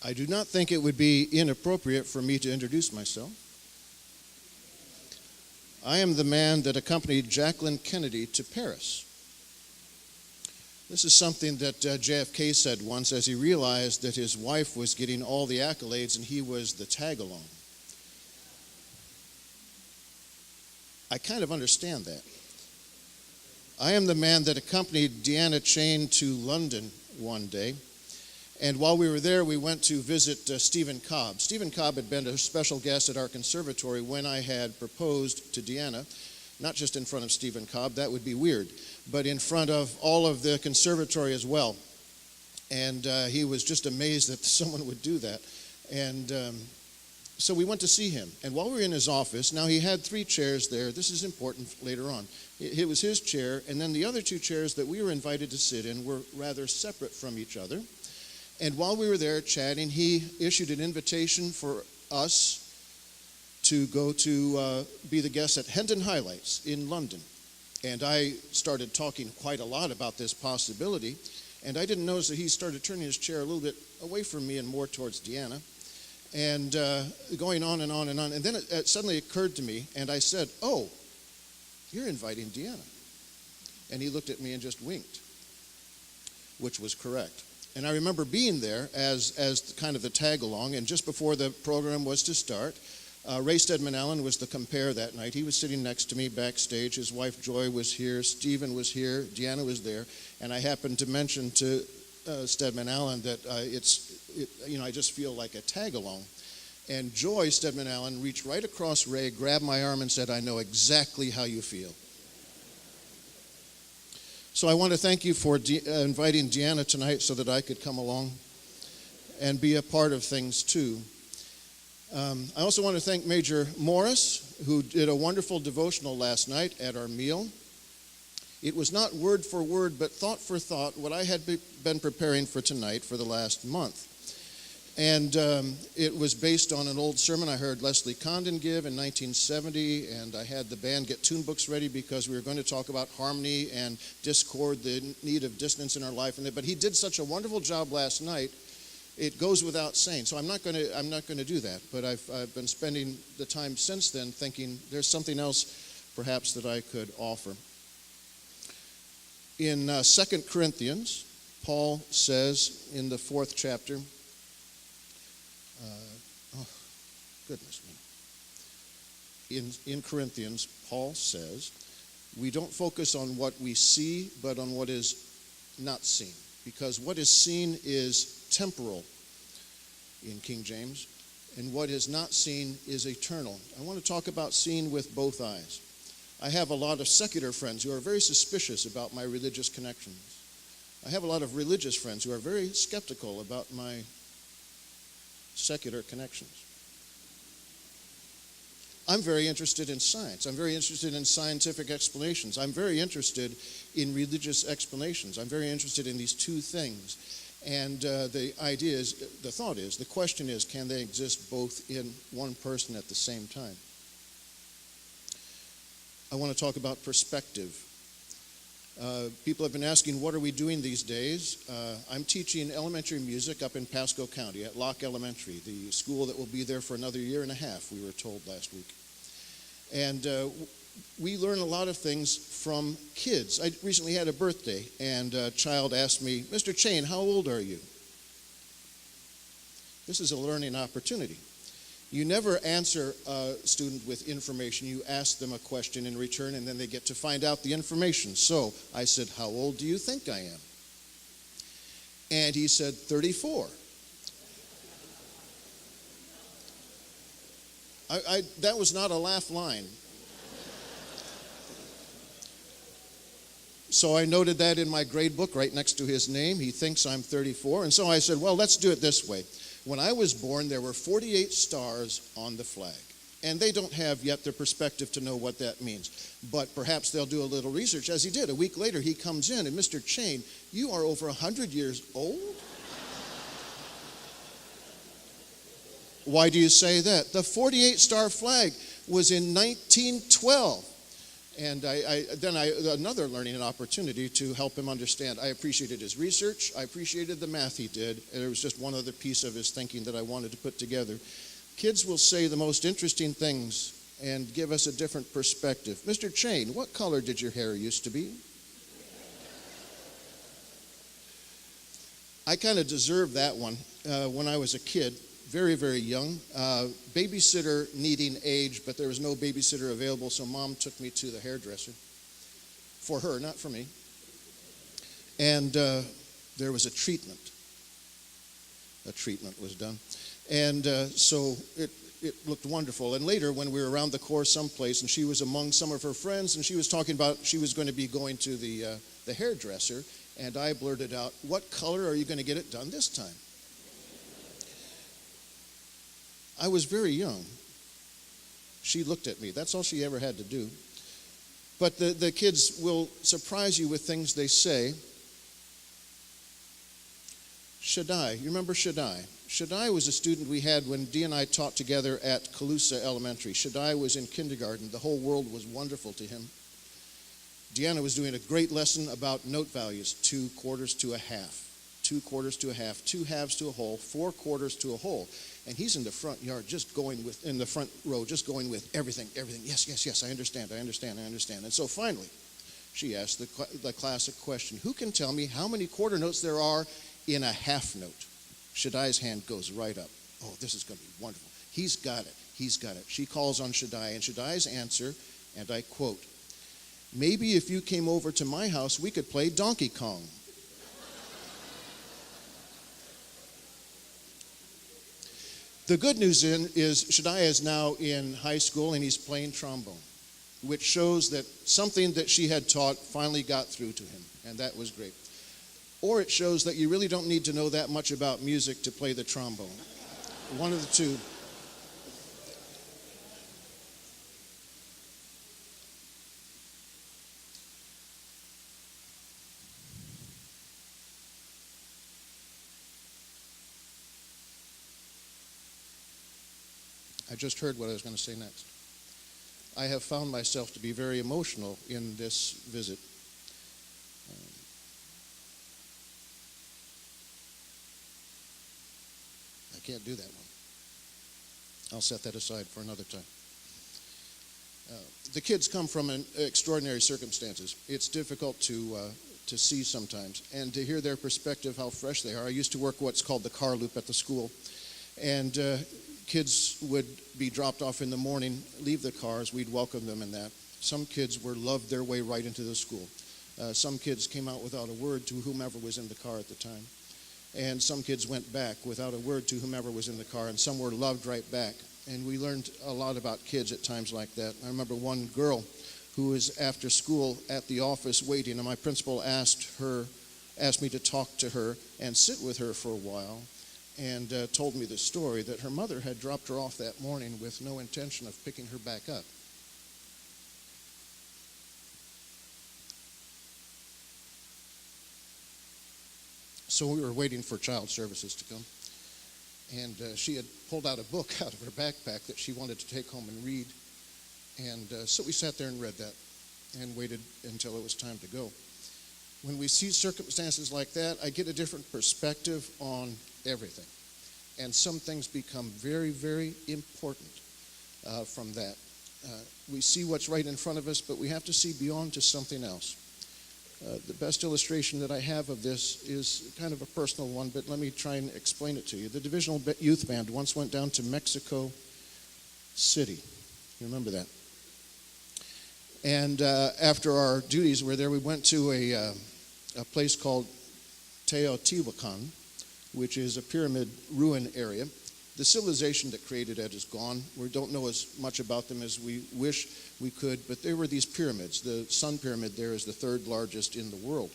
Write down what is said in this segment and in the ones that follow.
I do not think it would be inappropriate for me to introduce myself. I am the man that accompanied Jacqueline Kennedy to Paris. This is something that JFK said once as he realized that his wife was getting all the accolades and he was the tag-along. I kind of understand that. I am the man that accompanied Deanna Cheyne to London one day. And while we were there, we went to visit Stephen Cobb. Stephen Cobb had been a special guest at our conservatory when I had proposed to Deanna, not just in front of Stephen Cobb, that would be weird, but in front of all of the conservatory as well. And he was just amazed that someone would do that. And so we went to see him. And while we were in his office, now he had 3 chairs there. This is important later on. It was his chair, and then the other 2 chairs that we were invited to sit in were rather separate from each other. And while we were there chatting, he issued an invitation for us to go to be the guests at Hendon Highlights in London. And I started talking quite a lot about this possibility, and I didn't notice that he started turning his chair a little bit away from me and more towards Deanna, and going on and on and on. And then it suddenly occurred to me, and I said, "Oh, you're inviting Deanna." And he looked at me and just winked, which was correct. And I remember being there as kind of the tag-along, and just before the program was to start, Ray Stedman Allen was the compare that night. He was sitting next to me backstage. His wife Joy was here, Stephen was here, Deanna was there, and I happened to mention to Stedman Allen that I just feel like a tag-along. And Joy Stedman Allen reached right across Ray, grabbed my arm, and said, "I know exactly how you feel." So I want to thank you for inviting Deanna tonight so that I could come along and be a part of things too. I also want to thank Major Morris, who did a wonderful devotional last night at our meal. It was not word for word, but thought for thought, what I had been preparing for tonight for the last month. And it was based on an old sermon I heard Leslie Condon give in 1970, and I had the band get tune books ready because we were going to talk about harmony and discord, the need of dissonance in our life. But he did such a wonderful job last night, it goes without saying. So I'm not going to do that. But I've been spending the time since then thinking there's something else perhaps that I could offer. In 2 Corinthians, Paul says in the 4th chapter, goodness me. In Corinthians, Paul says, we don't focus on what we see, but on what is not seen. Because what is seen is temporal in King James, and what is not seen is eternal. I want to talk about seeing with both eyes. I have a lot of secular friends who are very suspicious about my religious connections. I have a lot of religious friends who are very skeptical about my secular connections. I'm very interested in science. I'm very interested in scientific explanations. I'm very interested in religious explanations. I'm very interested in these 2 things. And the question is, can they exist both in one person at the same time? I want to talk about perspective. People have been asking, what are we doing these days? I'm teaching elementary music up in Pasco County at Locke Elementary, the school that will be there for another year and a half, we were told last week. And we learn a lot of things from kids. I recently had a birthday, and a child asked me, "Mr. Cheyne, how old are you?" This is a learning opportunity. You never answer a student with information. You ask them a question in return, and then they get to find out the information. So I said, "How old do you think I am?" And he said, 34. That was not a laugh line. So I noted that in my grade book right next to his name. He thinks I'm 34. And so I said, well, let's do it this way. When I was born, there were 48 stars on the flag. And they don't have yet the perspective to know what that means. But perhaps they'll do a little research, as he did. A week later, he comes in, and Mr. Cheyne, you are over 100 years old? Why do you say that? The 48-star flag was in 1912. And another learning and opportunity to help him understand. I appreciated his research. I appreciated the math he did. And there was just one other piece of his thinking that I wanted to put together. Kids will say the most interesting things and give us a different perspective. Mr. Cheyne, what color did your hair used to be? I kind of deserved that one when I was a kid, very, very young. Babysitter needing age, but there was no babysitter available, so Mom took me to the hairdresser. For her, not for me. And there was a treatment. A treatment was done. And so it looked wonderful. And later, when we were around the course someplace, and she was among some of her friends, and she was talking about she was going to be going to the hairdresser, and I blurted out, "What color are you going to get it done this time?" I was very young. She looked at me. That's all she ever had to do. But the kids will surprise you with things they say. Shaddai. You remember Shaddai? Shaddai was a student we had when Dee and I taught together at Calusa Elementary. Shaddai was in kindergarten. The whole world was wonderful to him. Deanna was doing a great lesson about note values. 2 quarters to a half. 2 quarters to a half. 2 halves to a whole. 4 quarters to a whole. And he's in the front yard just going with, in the front row, just going with everything. Yes, I understand. And so finally, she asked the classic question, who can tell me how many quarter notes there are in a half note? Shaddai's hand goes right up. Oh, this is going to be wonderful. He's got it. She calls on Shaddai, and Shaddai's answer, and I quote, "Maybe if you came over to my house, we could play Donkey Kong." The good news is Shaddai is now in high school, and he's playing trombone, which shows that something that she had taught finally got through to him, and that was great. Or it shows that you really don't need to know that much about music to play the trombone. One of the two. I just heard what I was going to say next. I have found myself to be very emotional in this visit. I can't do that one. I'll set that aside for another time. The kids come from extraordinary circumstances. It's difficult to see sometimes, and to hear their perspective, how fresh they are. I used to work what's called the car loop at the school, and kids would be dropped off in the morning, leave the cars, we'd welcome them in that. Some kids loved their way right into the school. Some kids came out without a word to whomever was in the car at the time. And some kids went back without a word to whomever was in the car, and some were loved right back. And we learned a lot about kids at times like that. I remember one girl who was after school at the office waiting, and my principal asked me to talk to her and sit with her for a while, and told me the story that her mother had dropped her off that morning with no intention of picking her back up. So we were waiting for child services to come, and she had pulled out a book out of her backpack that she wanted to take home and read, and so we sat there and read that and waited until it was time to go. When we see circumstances like that, I get a different perspective on everything. And some things become very, very important from that. We see what's right in front of us, but we have to see beyond to something else. The best illustration that I have of this is kind of a personal one, but let me try and explain it to you. The Divisional Youth Band once went down to Mexico City. You remember that? And after our duties were there, we went to a place called Teotihuacan, which is a pyramid ruin area. The civilization that created it is gone. We don't know as much about them as we wish we could, but there were these pyramids. The Sun Pyramid there is the 3rd largest in the world.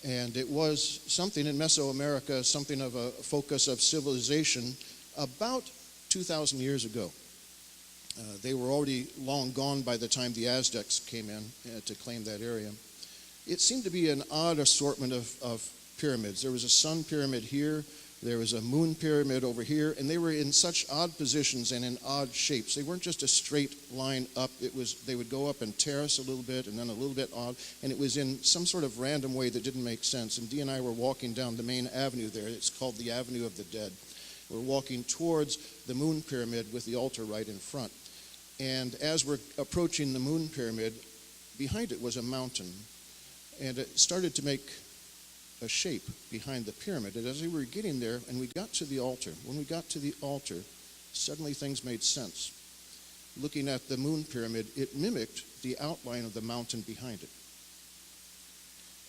And it was something in Mesoamerica, something of a focus of civilization about 2,000 years ago. They were already long gone by the time the Aztecs came in to claim that area. It seemed to be an odd assortment of pyramids. There was a sun pyramid here, There was a moon pyramid over here, and they were in such odd positions and in odd shapes. They weren't just a straight line up. They would go up and terrace a little bit and then a little bit odd, and it was in some sort of random way that didn't make sense. And Dee and I were walking down the main avenue there. It's called the Avenue of the Dead. We're walking towards the moon pyramid with the altar right in front. And as we're approaching the moon pyramid, behind it was a mountain, and it started to make a shape behind the pyramid. And as we were getting there and we got to the altar, when we got to the altar, suddenly things made sense. Looking at the moon pyramid, it mimicked the outline of the mountain behind it.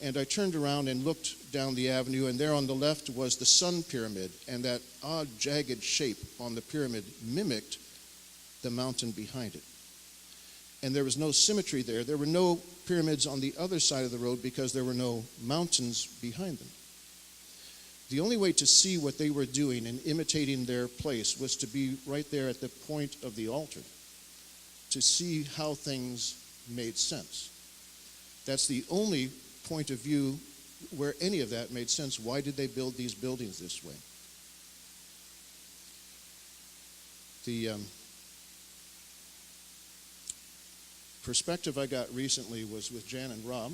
And I turned around and looked down the avenue, and there on the left was the sun pyramid, and that odd jagged shape on the pyramid mimicked the mountain behind it. And there was no symmetry there. There were no pyramids on the other side of the road because there were no mountains behind them. The only way to see what they were doing and imitating their place was to be right there at the point of the altar, to see how things made sense. That's the only point of view where any of that made sense. Why did they build these buildings this way? The perspective I got recently was with Jan and Rob,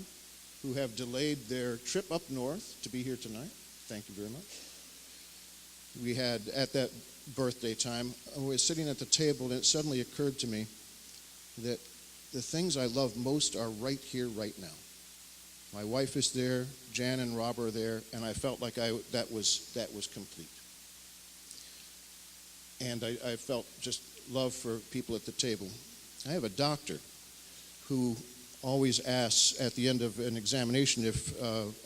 who have delayed their trip up north to be here tonight. Thank you very much. We had, at that birthday time, I was sitting at the table, and it suddenly occurred to me that the things I love most are right here, right now. My wife is there, Jan and Rob are there, and I felt like that was complete. And I felt just love for people at the table. I have a doctor who always asks at the end of an examination if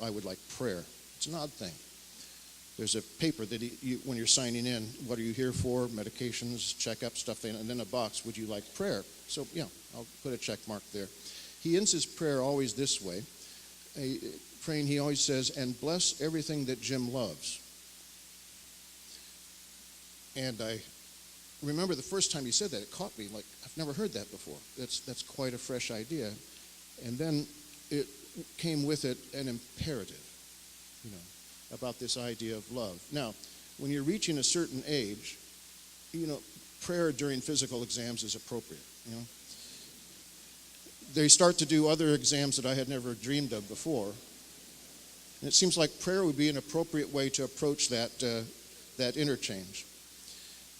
I would like prayer. It's an odd thing. There's a paper that when you're signing in, what are you here for? Medications, checkup, stuff, and then a box, would you like prayer? So, yeah, I'll put a check mark there. He ends his prayer always this way. Praying, he always says, and bless everything that Jim loves. And I remember the first time he said that, it caught me like, I've never heard that before. That's quite a fresh idea. And then it came with it an imperative, about this idea of love. Now, when you're reaching a certain age, prayer during physical exams is appropriate, They start to do other exams that I had never dreamed of before. And it seems like prayer would be an appropriate way to approach that interchange.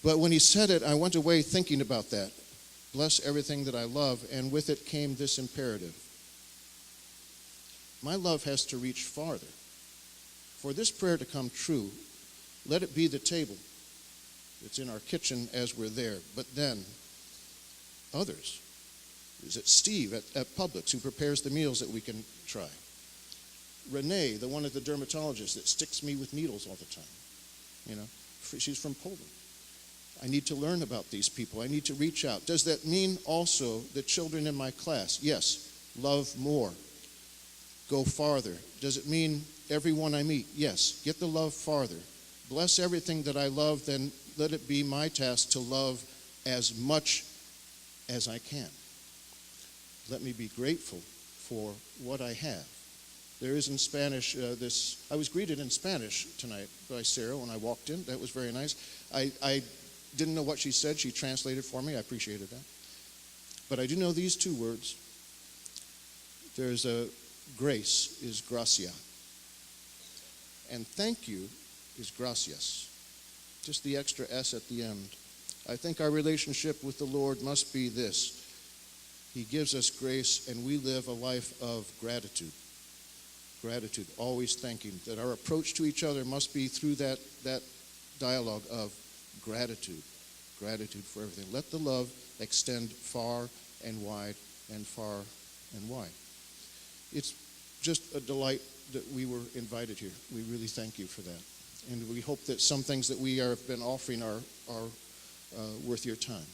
But when he said it, I went away thinking about that. Bless everything that I love, and with it came this imperative. My love has to reach farther. For this prayer to come true, let it be the table that's in our kitchen as we're there, but then others. Is it Steve at Publix who prepares the meals that we can try? Renee, the one at the dermatologist that sticks me with needles all the time. She's from Poland. I need to learn about these people. I need to reach out. Does that mean also the children in my class? Yes. Love more. Go farther. Does it mean everyone I meet? Yes. Get the love farther. Bless everything that I love, then let it be my task to love as much as I can. Let me be grateful for what I have. There is in Spanish I was greeted in Spanish tonight by Sarah when I walked in. That was very nice. I didn't know what she said. She translated for me. I appreciated that. But I do know these two words. There's a grace is gracia. And thank you is gracias. Just the extra S at the end. I think our relationship with the Lord must be this. He gives us grace, and we live a life of gratitude. Gratitude, always thanking. That our approach to each other must be through that dialogue of gratitude. Gratitude for everything. Let the love extend far and wide and far and wide. It's just a delight that we were invited here. We really thank you for that. And we hope that some things that we have been offering are worth your time.